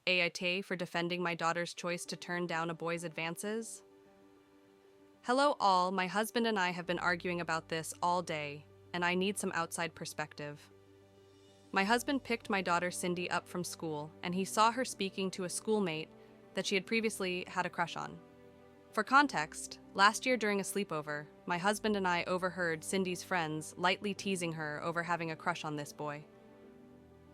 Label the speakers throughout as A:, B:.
A: AITA for defending my daughter's choice to turn down a boy's advances. Hello, all. My husband and I have been arguing about this all day, and I need some outside perspective. My husband picked my daughter Cindy up from school, and he saw her speaking to a schoolmate that she had previously had a crush on. For context, last year during a sleepover, my husband and I overheard Cindy's friends lightly teasing her over having a crush on this boy.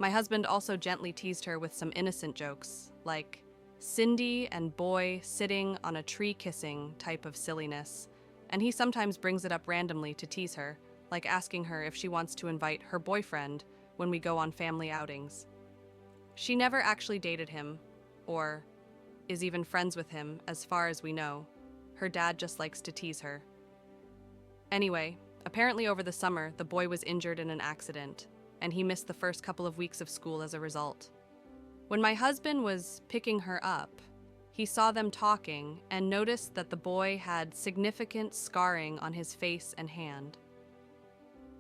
A: My husband also gently teased her with some innocent jokes, like Cindy and boy sitting on a tree kissing type of silliness, and he sometimes brings it up randomly to tease her, like asking her if she wants to invite her boyfriend when we go on family outings. She never actually dated him, or is even friends with him, as far as we know. Her dad just likes to tease her. Anyway, apparently over the summer, the boy was injured in an accident, and he missed the first couple of weeks of school as a result. When my husband was picking her up, he saw them talking and noticed that the boy had significant scarring on his face and hand.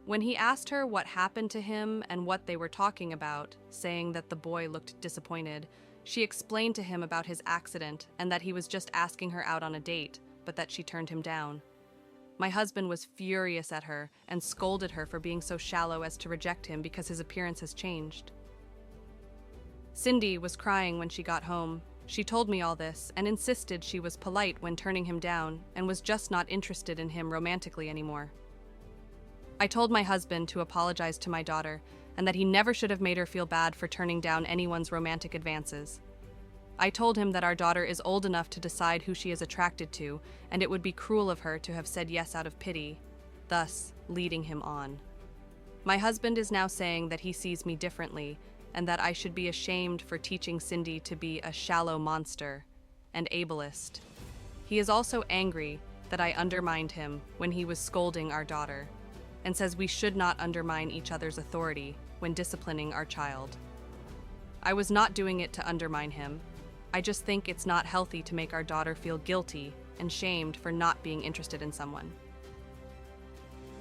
A: When he asked her what happened to him and what they were talking about, saying that the boy looked disappointed, she explained to him about his accident and that he was just asking her out on a date, but that she turned him down. My husband was furious at her and scolded her for being so shallow as to reject him because his appearance has changed. Cindy was crying when she got home. She told me all this and insisted she was polite when turning him down and was just not interested in him romantically anymore. I told my husband to apologize to my daughter and that he never should have made her feel bad for turning down anyone's romantic advances. I told him that our daughter is old enough to decide who she is attracted to, and it would be cruel of her to have said yes out of pity, thus leading him on. My husband is now saying that he sees me differently and that I should be ashamed for teaching Cindy to be a shallow monster and ableist. He is also angry that I undermined him when he was scolding our daughter, and says we should not undermine each other's authority when disciplining our child. I was not doing it to undermine him. I just think it's not healthy to make our daughter feel guilty and shamed for not being interested in someone.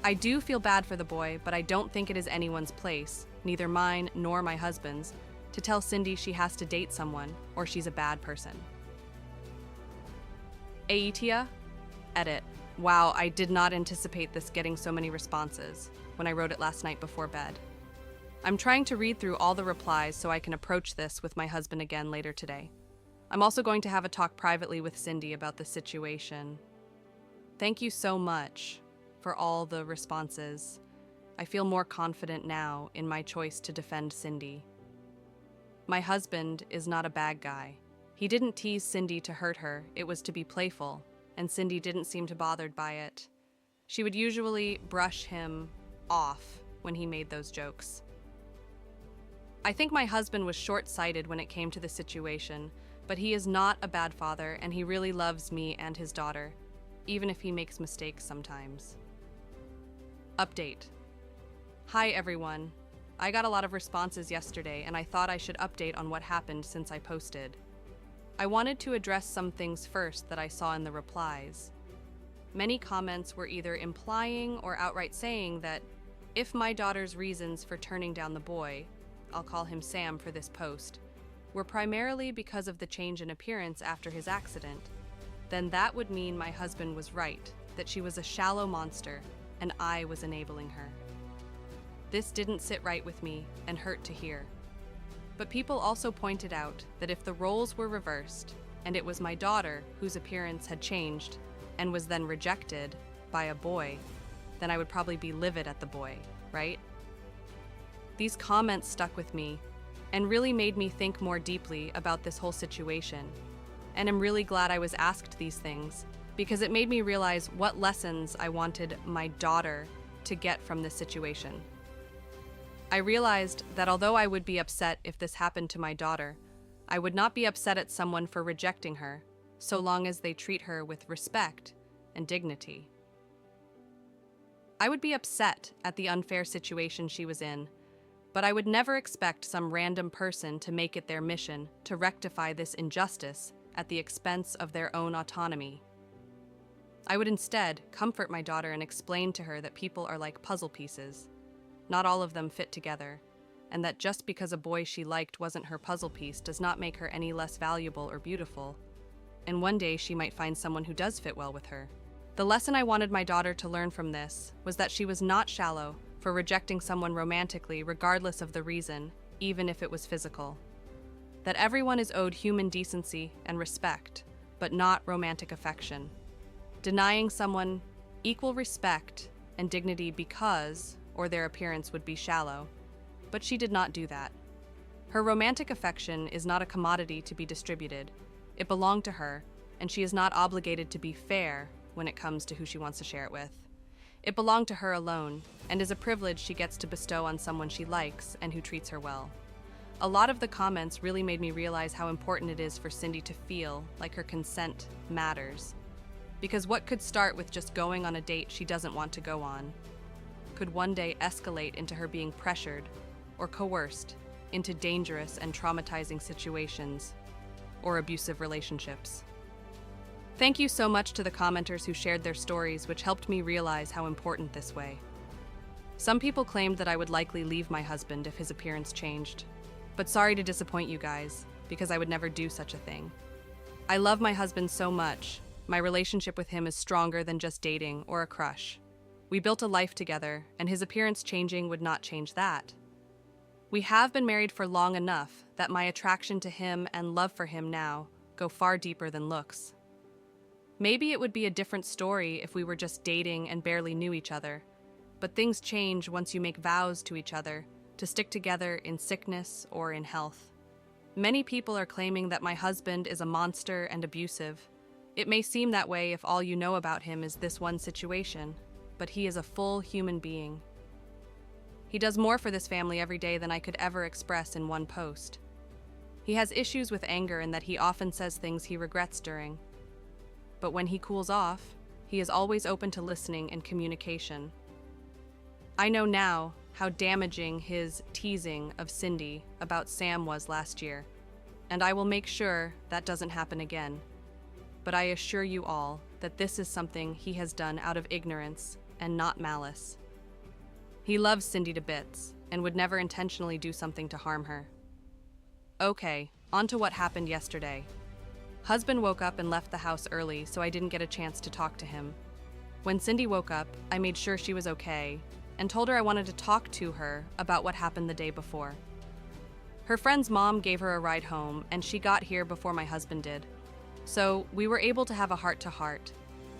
A: I do feel bad for the boy, but I don't think it is anyone's place, neither mine nor my husband's, to tell Cindy she has to date someone or she's a bad person. AITA? Edit. Wow, I did not anticipate this getting so many responses when I wrote it last night before bed. I'm trying to read through all the replies so I can approach this with my husband again later today. I'm also going to have a talk privately with Cindy about the situation. Thank you so much for all the responses. I feel more confident now in my choice to defend Cindy. My husband is not a bad guy. He didn't tease Cindy to hurt her, it was to be playful, and Cindy didn't seem too bothered by it. She would usually brush him off when he made those jokes. I think my husband was short-sighted when it came to the situation, but he is not a bad father and he really loves me and his daughter, even if he makes mistakes sometimes. Update. Hi everyone. I got a lot of responses yesterday and I thought I should update on what happened since I posted. I wanted to address some things first that I saw in the replies. Many comments were either implying or outright saying that if my daughter's reasons for turning down the boy, I'll call him Sam for this post, were primarily because of the change in appearance after his accident, then that would mean my husband was right, that she was a shallow monster and I was enabling her. This didn't sit right with me and hurt to hear. But people also pointed out that if the roles were reversed, and it was my daughter whose appearance had changed and was then rejected by a boy, then I would probably be livid at the boy, right? These comments stuck with me and really made me think more deeply about this whole situation. And I'm really glad I was asked these things because it made me realize what lessons I wanted my daughter to get from this situation. I realized that although I would be upset if this happened to my daughter, I would not be upset at someone for rejecting her, so long as they treat her with respect and dignity. I would be upset at the unfair situation she was in, but I would never expect some random person to make it their mission to rectify this injustice at the expense of their own autonomy. I would instead comfort my daughter and explain to her that people are like puzzle pieces. Not all of them fit together, and that just because a boy she liked wasn't her puzzle piece does not make her any less valuable or beautiful. And one day she might find someone who does fit well with her. The lesson I wanted my daughter to learn from this was that she was not shallow for rejecting someone romantically regardless of the reason, even if it was physical. That everyone is owed human decency and respect, but not romantic affection. Denying someone equal respect and dignity because, or their appearance would be shallow. But she did not do that. Her romantic affection is not a commodity to be distributed. It belonged to her, and she is not obligated to be fair when it comes to who she wants to share it with. It belonged to her alone, and is a privilege she gets to bestow on someone she likes and who treats her well. A lot of the comments really made me realize how important it is for Cindy to feel like her consent matters. Because what could start with just going on a date she doesn't want to go on could one day escalate into her being pressured or coerced into dangerous and traumatizing situations or abusive relationships. Thank you so much to the commenters who shared their stories, which helped me realize how important this way. Some people claimed that I would likely leave my husband if his appearance changed. But sorry to disappoint you guys, because I would never do such a thing. I love my husband so much. My relationship with him is stronger than just dating or a crush. We built a life together, and his appearance changing would not change that. We have been married for long enough that my attraction to him and love for him now go far deeper than looks. Maybe it would be a different story if we were just dating and barely knew each other, but things change once you make vows to each other to stick together in sickness or in health. Many people are claiming that my husband is a monster and abusive. It may seem that way if all you know about him is this one situation, but he is a full human being. He does more for this family every day than I could ever express in one post. He has issues with anger in that he often says things he regrets during. But when he cools off, he is always open to listening and communication. I know now how damaging his teasing of Cindy about Sam was last year, and I will make sure that doesn't happen again. But I assure you all that this is something he has done out of ignorance and not malice. He loves Cindy to bits and would never intentionally do something to harm her. Okay, on to what happened yesterday. Husband woke up and left the house early, so I didn't get a chance to talk to him. When Cindy woke up, I made sure she was okay and told her I wanted to talk to her about what happened the day before. Her friend's mom gave her a ride home, and she got here before my husband did. So we were able to have a heart-to-heart.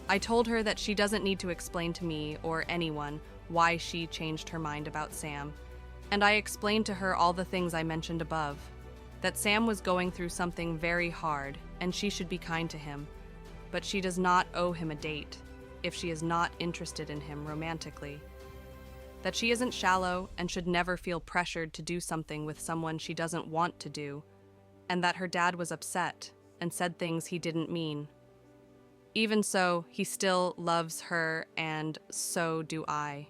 A: I told her that she doesn't need to explain to me or anyone why she changed her mind about Sam, and I explained to her all the things I mentioned above. That Sam was going through something very hard, and she should be kind to him, but she does not owe him a date if she is not interested in him romantically. That she isn't shallow and should never feel pressured to do something with someone she doesn't want to do, and that her dad was upset and said things he didn't mean. Even so, he still loves her, and so do I.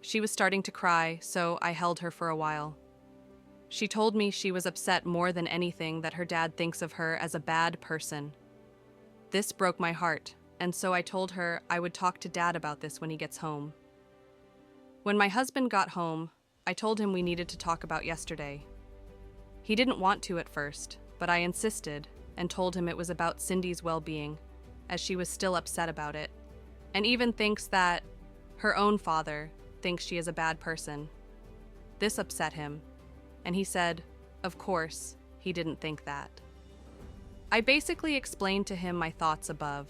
A: She was starting to cry, so I held her for a while. She told me she was upset more than anything that her dad thinks of her as a bad person. This broke my heart, and so I told her I would talk to Dad about this when he gets home. When my husband got home, I told him we needed to talk about yesterday. He didn't want to at first, but I insisted and told him it was about Cindy's well-being, as she was still upset about it, and even thinks that her own father thinks she is a bad person. This upset him, and he said, of course, he didn't think that. I basically explained to him my thoughts above,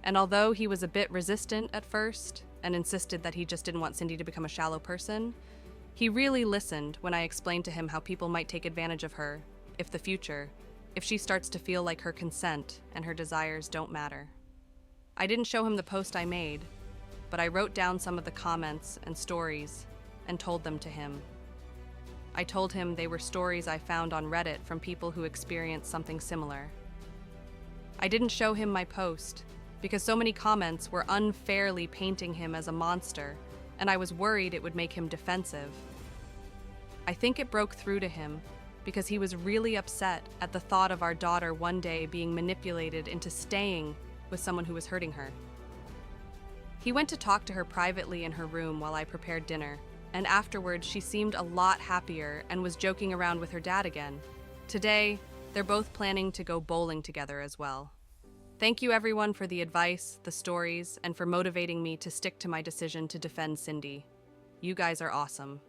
A: and although he was a bit resistant at first and insisted that he just didn't want Cindy to become a shallow person, he really listened when I explained to him how people might take advantage of her if she starts to feel like her consent and her desires don't matter. I didn't show him the post I made, but I wrote down some of the comments and stories and told them to him. I told him they were stories I found on Reddit from people who experienced something similar. I didn't show him my post because so many comments were unfairly painting him as a monster, and I was worried it would make him defensive. I think it broke through to him because he was really upset at the thought of our daughter one day being manipulated into staying with someone who was hurting her. He went to talk to her privately in her room while I prepared dinner, and afterwards she seemed a lot happier and was joking around with her dad again. Today, they're both planning to go bowling together as well. Thank you everyone for the advice, the stories, and for motivating me to stick to my decision to defend Cindy. You guys are awesome.